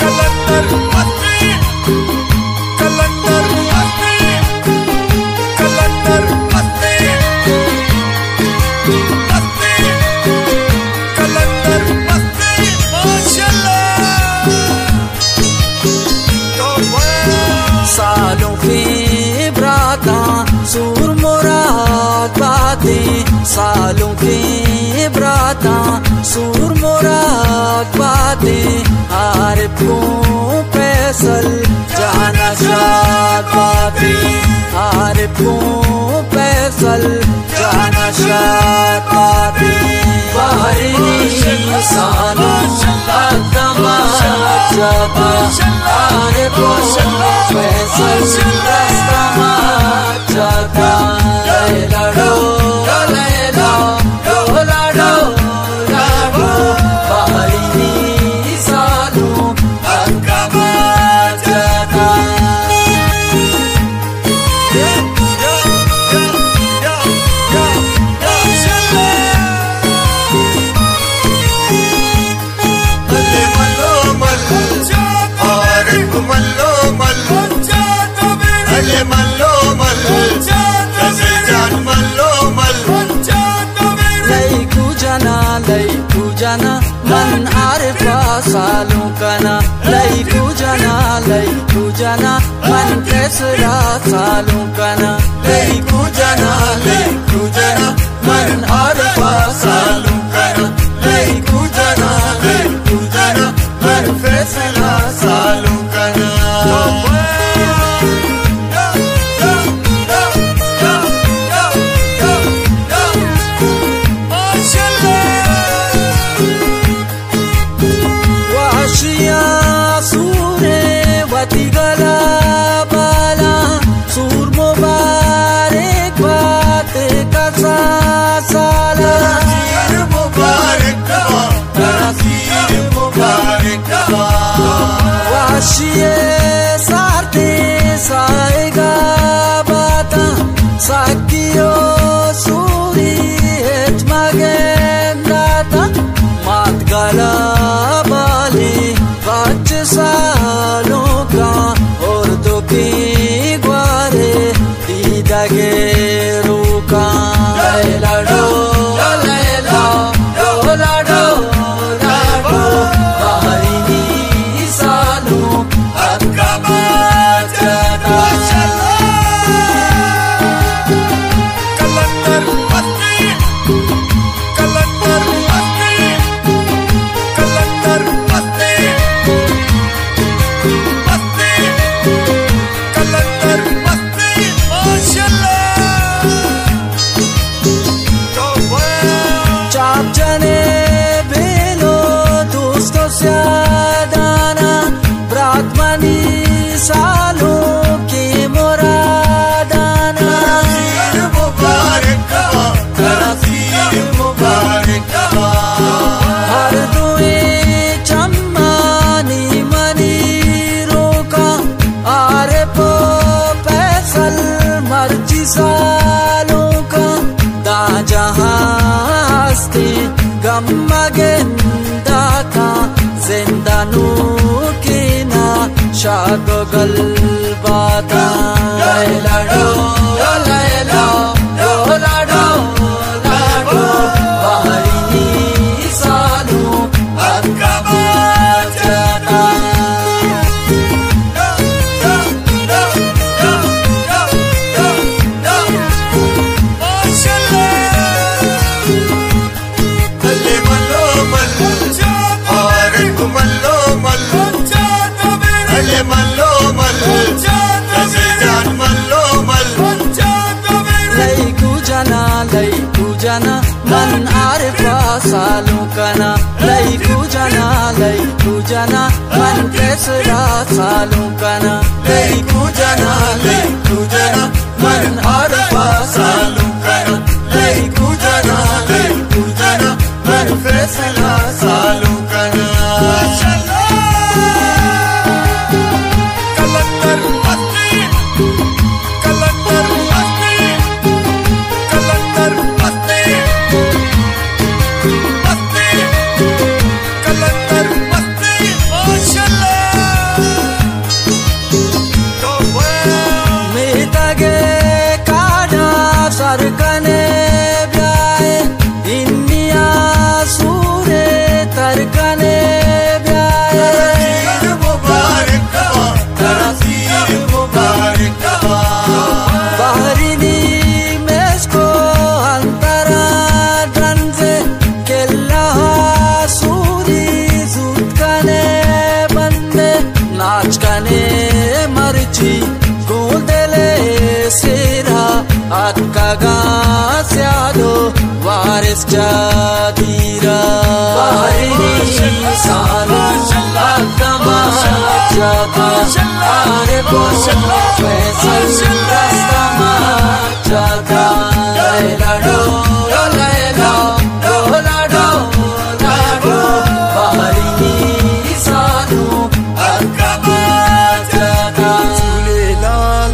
कलंदर मस्ती, कलंदर मस्ती, कलंदर मस्ती, मस्ती, कलंदर मस्ती, माशाल्लाह। सालों की बरातां सूर मुराद बातें, सालों की बरातां सूर मुराद बातें, आरिफ को फैसल जाना शाद बातें, आरिफ को फैसल जाना शाद बातें, बाहरी सालों अकदमा जाता, आरिफ को फैसल रास्ता जाता, लड़ो लैला लाडो लाडो, बाहरी सालों अकदमा जाता। लईकू जना मन आरिफा सालों कना, लईकू जना मन कैसरा सालों कना, लईकू जना मन आरिफा सालों कना, लईकू जना मन फैसला सालों कना। सारते साएगा बाता साकियो सूरी हेच मगेंदाता, मात गला बाली बच सालों का और दो की ग्वारे दीदागे रूका, लड़ो लैला लाडो लाडो, बाहरी सालों अकदमा जाता। कलंदर मस्ती, कलंदर मस्ती, कलंदर मस्ती, मस्ती, कलंदर मस्ती, माशाल्लाह। चाप जने बेलो दोस्तों से दाना, बरात मनी सालों की मुरादाना, हर दुए चम्मानी मनी रोका, आरिफ फैसल मर्जी सालों का, दा जहां हस्ती गम मगेंदा था, जिंदानू की ना शाद गलबाता, लड़ो लैला लाडो लाडो, बाहरी सालों अकदमा जाता। लईकू जना मन आरिफा सालों कना, लईकू जना मन कैसरा सालों कना, लईकू जना मन आरिफा सालों कना, लईकू जना मन फैसला सालों कना। कलंदर मस्ती, कलंदर मस्ती, कलंदर akka gaasiyaado waares jaatira saanu akka machaata aare boosoo feesan rasta machaata laylado laylado laylado laylado bahari saanu akka machaata Jhulelal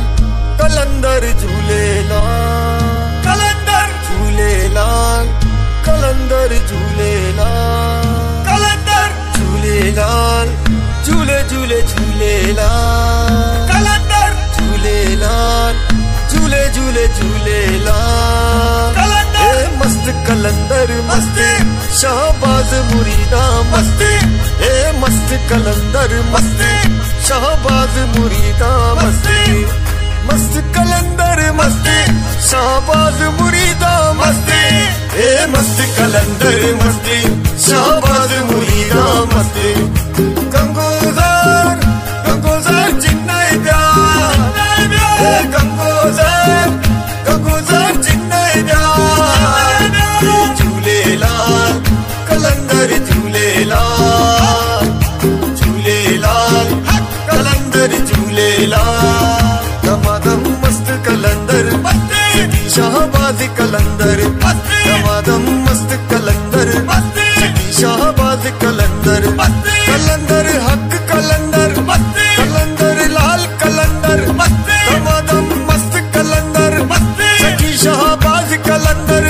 कलंदर झूलेलाल कलंदर झूलेलाल कलंदर झूलेलाल कलंदर झूलेलाल झूले झूले झूलेलाल कलंदर झूलेलाल झूले झूले झूलेलाल कलंदर मस्त कलंदर मस्ती शहबाज मुरीदा मस्ती मस्त कलंदर मस्ती शहबाज मुरीदा मस्ती मस्त कलंदर मस्ती शहबाज मुरीदा मस्ती मस्त कलंदर मस्ती शहबाज मुरीदा मस्ती गंगोजर गंगोजर जिन्नई प्यार गंगोजर गंगोजर जिन्नई प्यार झूलेलाल कलंदर झूलेलाल झूलेलाल कलंदर झूलेलाल दमादम मस्त कलंदर शहबाज कलंदर दमादम मस्त कलंदर शहबाज कलंदर कलंदर हक कलंदर कलंदर लाल कलंदर दमादम मस्त कलंदर सखी शहबाज कलंदर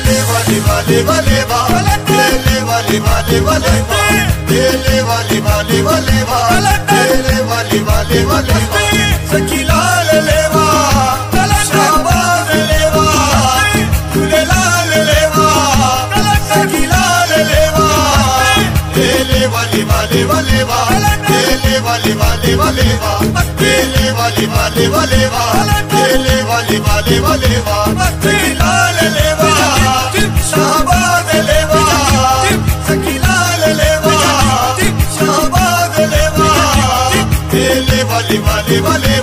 ले वाले वाले वाले ले वाले वाले वाले ले वाले वाले वाले ले वाले वाले वाले सखी लाल लेवा शहबाज लेवा झूलेलाल लेवा सखी लाल लेवा ले वाले वाले वाले ले वाले वाले वाले ले वाले वाले वाले ले वाले वाले वाले सखी लाल लेवा शहबाज लेवा सखी लाल लेवा शहबाज लेवा ले वाले वाले वाले